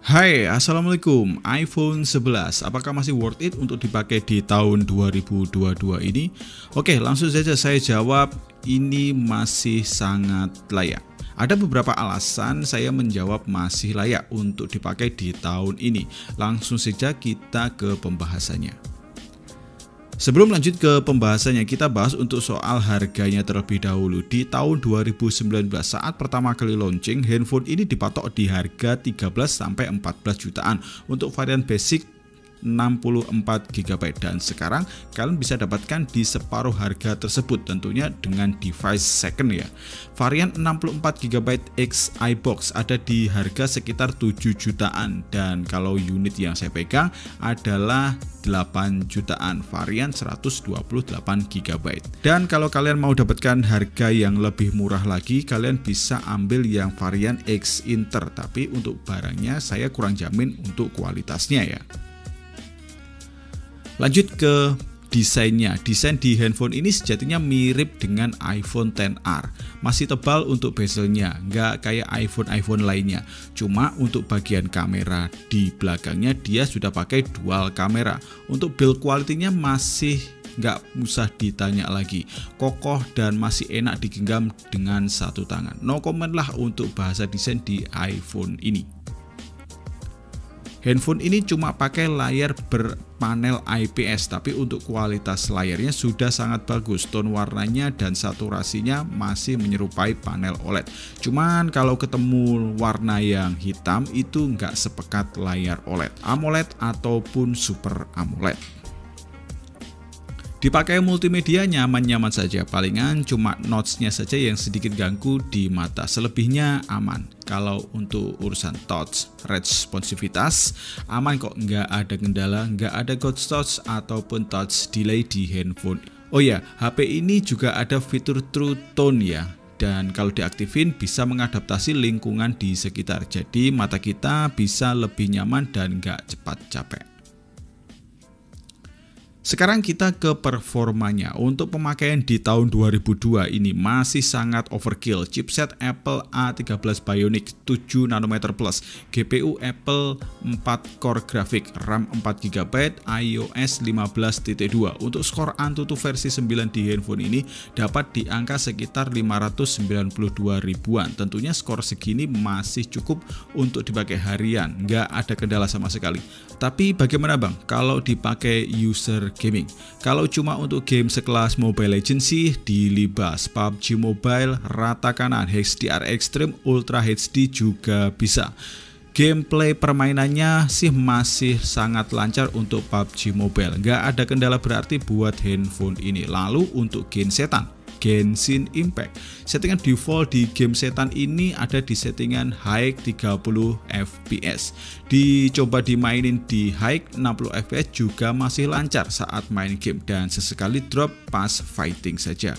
Hai, Assalamualaikum. iPhone 11, apakah masih worth it untuk dipakai di tahun 2022 ini? Oke, langsung saja saya jawab, ini masih sangat layak. Ada beberapa alasan saya menjawab masih layak untuk dipakai di tahun ini. Langsung saja kita ke pembahasannya. Sebelum lanjut ke pembahasannya, kita bahas untuk soal harganya terlebih dahulu. Di tahun 2019 saat pertama kali launching, handphone ini dipatok di harga 13-14 jutaan untuk varian basic 64 GB, dan sekarang kalian bisa dapatkan di separuh harga tersebut, tentunya dengan device second ya. Varian 64 GB X iBox ada di harga sekitar 7 jutaan, dan kalau unit yang saya pegang adalah 8 jutaan varian 128 GB. Dan kalau kalian mau dapatkan harga yang lebih murah lagi, kalian bisa ambil yang varian X Inter, tapi untuk barangnya saya kurang jamin untuk kualitasnya ya. Lanjut ke desainnya. Desain di handphone ini sejatinya mirip dengan iPhone XR. Masih tebal untuk bezelnya, nggak kayak iPhone lainnya. Cuma untuk bagian kamera di belakangnya dia sudah pakai dual kamera. Untuk build quality-nya masih nggak usah ditanya lagi, kokoh dan masih enak digenggam dengan satu tangan. No comment lah untuk bahasa desain di iPhone ini. Handphone ini cuma pakai layar berpanel IPS, tapi untuk kualitas layarnya sudah sangat bagus. Tone warnanya dan saturasinya masih menyerupai panel OLED. Cuman kalau ketemu warna yang hitam itu nggak sepekat layar OLED, AMOLED ataupun Super AMOLED. Dipakai multimedia nyaman-nyaman saja, palingan cuma notch-nya saja yang sedikit ganggu di mata, selebihnya aman. Kalau untuk urusan touch responsivitas aman kok, nggak ada kendala, nggak ada ghost touch ataupun touch delay di handphone. Oh ya, HP ini juga ada fitur True Tone ya, dan kalau diaktifin bisa mengadaptasi lingkungan di sekitar, jadi mata kita bisa lebih nyaman dan nggak cepat capek. Sekarang kita ke performanya. Untuk pemakaian di tahun 2002 ini masih sangat overkill. Chipset Apple A13 Bionic 7 nanometer plus, GPU Apple 4 core grafik, RAM 4 GB, iOS 15.2. Untuk skor Antutu versi 9 di handphone ini dapat di angka sekitar 592 ribuan. Tentunya skor segini masih cukup untuk dipakai harian, nggak ada kendala sama sekali. Tapi bagaimana bang kalau dipakai user gaming? Kalau cuma untuk game sekelas Mobile Legends sih dilibas. PUBG Mobile, rata kanan, HDR Extreme, Ultra HD juga bisa. Gameplay permainannya sih masih sangat lancar untuk PUBG Mobile, nggak ada kendala berarti buat handphone ini. Lalu untuk Genshin Impact, settingan default di game setan ini ada di settingan high 30 fps. Dicoba dimainin di high 60 fps juga masih lancar saat main game, dan sesekali drop pas fighting saja.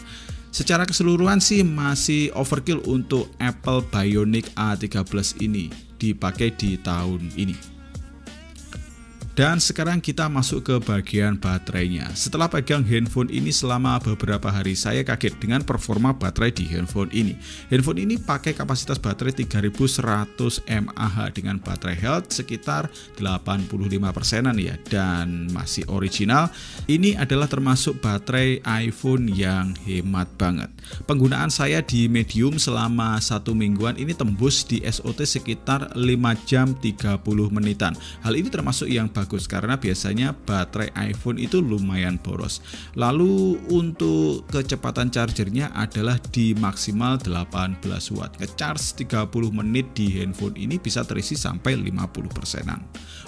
Secara keseluruhan sih masih overkill untuk Apple Bionic A13 ini dipakai di tahun ini. Dan sekarang kita masuk ke bagian baterainya. Setelah pegang handphone ini selama beberapa hari, saya kaget dengan performa baterai di handphone ini. Handphone ini pakai kapasitas baterai 3100 mAh dengan baterai health sekitar 85%-an ya, dan masih original. Ini adalah termasuk baterai iPhone yang hemat banget. Penggunaan saya di medium selama 1 mingguan ini tembus di SOT sekitar 5 jam 30 menitan. Hal ini termasuk yang bagus karena biasanya baterai iPhone itu lumayan boros. Lalu untuk kecepatan chargernya adalah di maksimal 18 watt. Nge-charge 30 menit di handphone ini bisa terisi sampai 50%-an.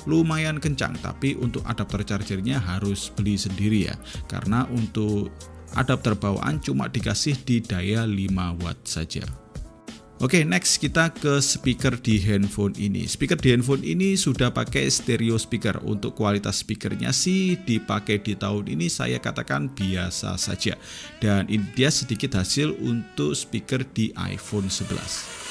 Lumayan kencang, tapi untuk adapter chargernya harus beli sendiri ya, karena untuk adapter bawaan cuma dikasih di daya 5 watt saja. Oke, next kita ke speaker di handphone ini. Speaker di handphone ini sudah pakai stereo speaker. Untuk kualitas speakernya sih dipakai di tahun ini saya katakan biasa saja. Dan ini dia sedikit hasil untuk speaker di iPhone 11.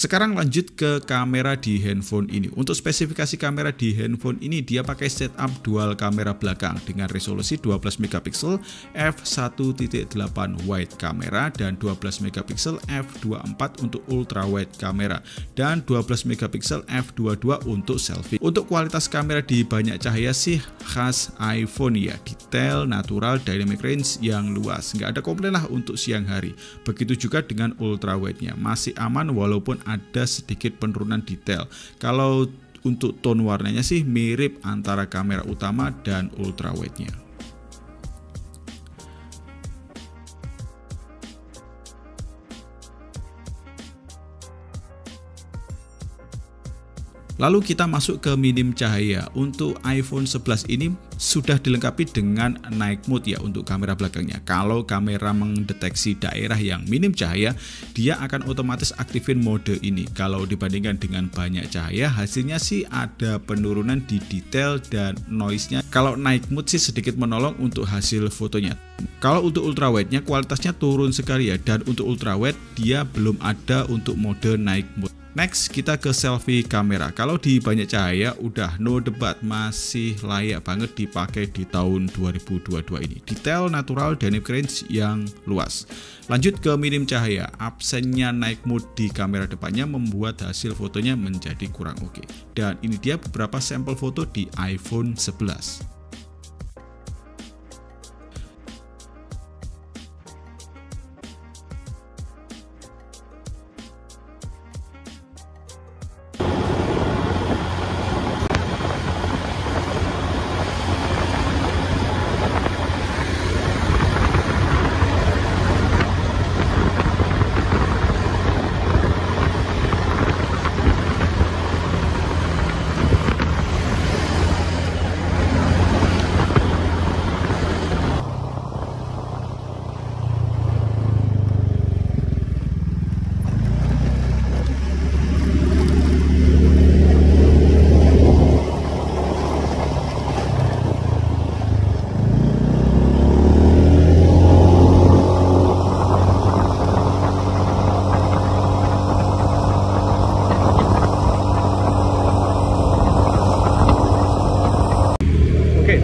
Sekarang lanjut ke kamera di handphone ini. Untuk spesifikasi kamera di handphone ini dia pakai setup dual kamera belakang dengan resolusi 12 megapiksel f1.8 wide kamera dan 12 megapiksel f2.4 untuk ultra wide kamera dan 12 megapiksel f2.2 untuk selfie. Untuk kualitas kamera di banyak cahaya sih khas iPhone ya, detail, natural, dynamic range yang luas. Nggak ada komplain lah untuk siang hari. Begitu juga dengan ultra wide-nya, masih aman walaupun ada sedikit penurunan detail. Kalau untuk tone warnanya sih mirip antara kamera utama dan ultra wide-nya. Lalu kita masuk ke minim cahaya. Untuk iPhone 11 ini sudah dilengkapi dengan night mode ya untuk kamera belakangnya. Kalau kamera mendeteksi daerah yang minim cahaya, dia akan otomatis aktifin mode ini. Kalau dibandingkan dengan banyak cahaya, hasilnya sih ada penurunan di detail dan noise-nya. Kalau night mode sih sedikit menolong untuk hasil fotonya. Kalau untuk ultrawide-nya kualitasnya turun sekali ya, dan untuk ultrawide dia belum ada untuk mode night mode. Next kita ke selfie kamera. Kalau di banyak cahaya udah no debat, masih layak banget dipakai di tahun 2022 ini. Detail, natural, dynamic range yang luas. Lanjut ke minim cahaya. Absennya night mode di kamera depannya membuat hasil fotonya menjadi kurang oke. Dan ini dia beberapa sampel foto di iPhone 11.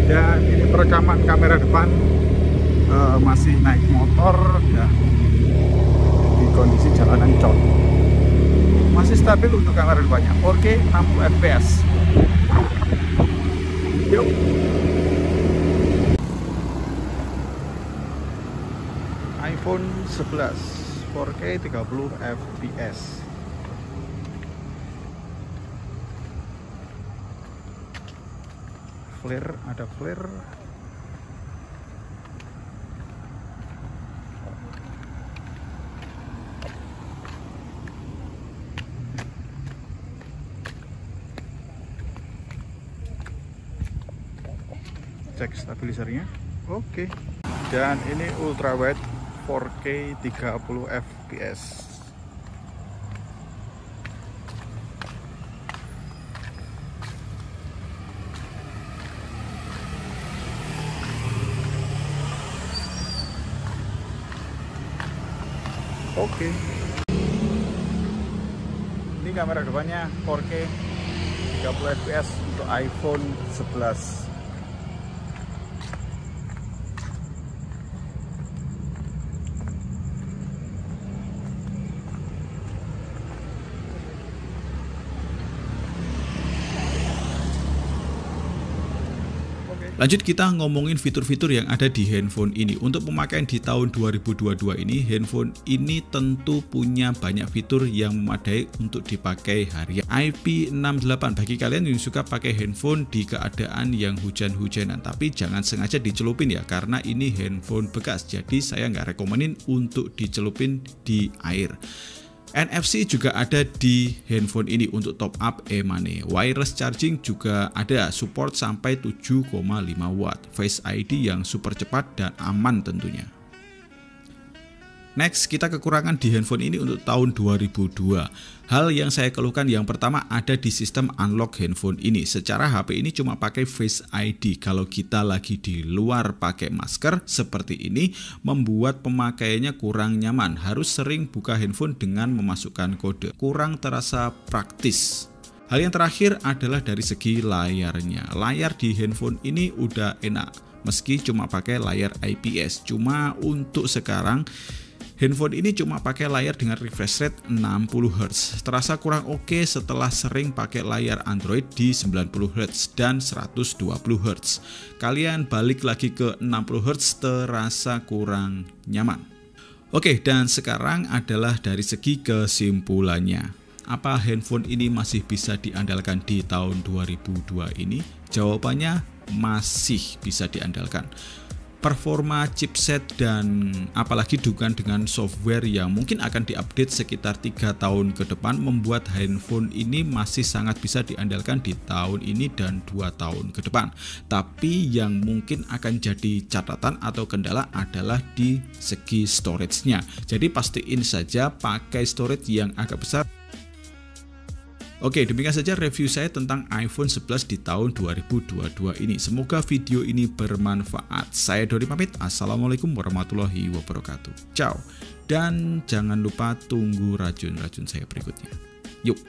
Dan ini perekaman kamera depan masih naik motor ya, di kondisi jalanan cot. Masih stabil untuk kamera depannya, 4K 60 fps. Yuk. iPhone 11 4K 30 fps. Flare, ada flare. Cek stabilisernya. Oke. Dan ini ultra wide 4K 30 fps. Oke. Ini kamera depannya 4K 30 fps untuk iPhone 11. Lanjut kita ngomongin fitur-fitur yang ada di handphone ini. Untuk pemakaian di tahun 2022 ini, handphone ini tentu punya banyak fitur yang memadai untuk dipakai harian. IP68 bagi kalian yang suka pakai handphone di keadaan yang hujan-hujanan, tapi jangan sengaja dicelupin ya, karena ini handphone bekas, jadi saya nggak rekomenin untuk dicelupin di air. NFC juga ada di handphone ini untuk top up e-money. Wireless charging juga ada, support sampai 7,5 watt. Face ID yang super cepat dan aman tentunya. Next, kita kekurangan di handphone ini untuk tahun 2002. Hal yang saya keluhkan yang pertama ada di sistem unlock handphone ini. Secara HP ini cuma pakai Face ID. Kalau kita lagi di luar pakai masker seperti ini, membuat pemakaiannya kurang nyaman. Harus sering buka handphone dengan memasukkan kode. Kurang terasa praktis. Hal yang terakhir adalah dari segi layarnya. Layar di handphone ini udah enak, meski cuma pakai layar IPS. Cuma untuk sekarang handphone ini cuma pakai layar dengan refresh rate 60Hz. Terasa kurang oke setelah sering pakai layar Android di 90Hz dan 120Hz. Kalian balik lagi ke 60Hz terasa kurang nyaman. Oke, dan sekarang adalah dari segi kesimpulannya. Apa handphone ini masih bisa diandalkan di tahun 2002 ini? Jawabannya masih bisa diandalkan. Performa chipset dan apalagi dengan software yang mungkin akan diupdate sekitar 3 tahun ke depan membuat handphone ini masih sangat bisa diandalkan di tahun ini dan 2 tahun ke depan. Tapi yang mungkin akan jadi catatan atau kendala adalah di segi storage-nya. Jadi pastiin saja pakai storage yang agak besar. Oke, demikian saja review saya tentang iPhone 11 di tahun 2022 ini. Semoga video ini bermanfaat. Saya Dori pamit. Assalamualaikum warahmatullahi wabarakatuh. Ciao. Dan jangan lupa tunggu racun-racun saya berikutnya. Yuk.